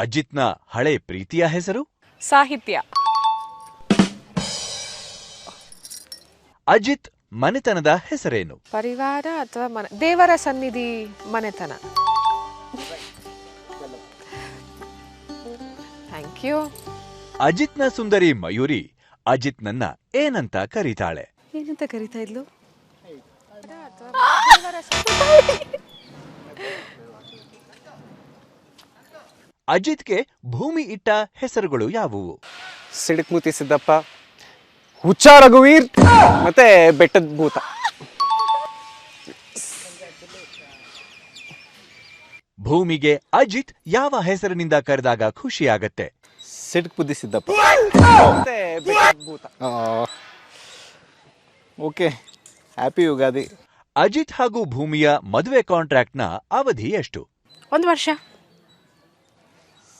ಅಜಿತ್ನ ಹಳೆ ಪ್ರೀತಿಯ ಹೆಸರು? ಸಾಹಿತ್ಯ. ಅಜಿತ್ ಮನೆತನದ ಹೆಸರೇನು? ಪರಿವಾರ ಅಥವಾ ದೇವರ ಸನ್ನಿಧಿ ಮನೆತನ. Thank you. ಅಜಿತ್ನ ಸುಂದರಿ ಮಯೂರಿ ಅಜಿತ್ನನ್ನ ಏನಂತ ಕರೀತಾಳೆ? ಏನಂತ ಕರೀತಾ ಇದ್ಲು? ಅಜಿತ್ಗೆ ಭೂಮಿ ಇಟ್ಟ ಹೆಸರುಗಳು ಯಾವುವು? ಸಿಡಕ್ಮೂತಿ ಸಿದ್ದಪ್ಪ, ಹುಚ್ಚ ರಘುವೀರ್ ಮತ್ತೆ ಬೆಟ್ಟದ ಭೂತ. ಭೂಮಿಗೆ ಅಜಿತ್ ಯಾವ ಹೆಸರಿನಿಂದ ಕರೆದಾಗ ಖುಷಿಯಾಗತ್ತೆ? ಸಿಡಕ್ ಬುದ್ಧಿ ಸಿದ್ದಪ್ಪ ಮತ್ತೆ ಬೆಟ್ಟದ ಭೂತ. Okay, happy Ugadi. ಅಜಿತ್ ಹಾಗೂ ಭೂಮಿಯ ಮದುವೆ ಕಾಂಟ್ರಾಕ್ಟ್ನ ಅವಧಿ ಎಷ್ಟು? 1 ವರ್ಷ.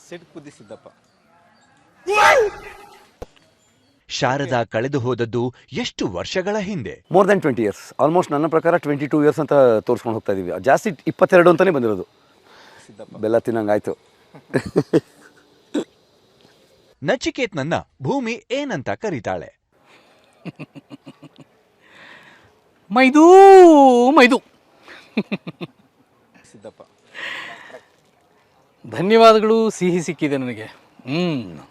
ಸಿಡಕ್ ಬುದ್ಧಿ ಸಿದ್ದಪ್ಪ. ಶಾರದಾ ಕಳೆದು ಹೋದದ್ದು ಎಷ್ಟು ವರ್ಷಗಳ ಹಿಂದೆ? More than 20 years. ಆಲ್ಮೋಸ್ಟ್ ನನ್ನ ಪ್ರಕಾರ 22 years ಅಂತ ತೋರಿಸ್ಕೊಂಡು ಹೋಗ್ತಾ ಇದೀವಿ. ಜಾಸ್ತಿ 22 ಅಂತಾನೆ ಬಂದಿರೋದು. ಬೆಲ್ಲ ತಿನ್ನಂಗಾಯ್ತು. ನಚಿಕೇತ್ನನ್ನ ಭೂಮಿ ಏನಂತ ಕರೀತಾಳೆ? ಮೈದು ಮೈದು. ಸಿದ್ದಪ್ಪ. ಧನ್ಯವಾದಗಳು, ಸಿಹಿ ಸಿಕ್ಕಿದೆ ನನಗೆ.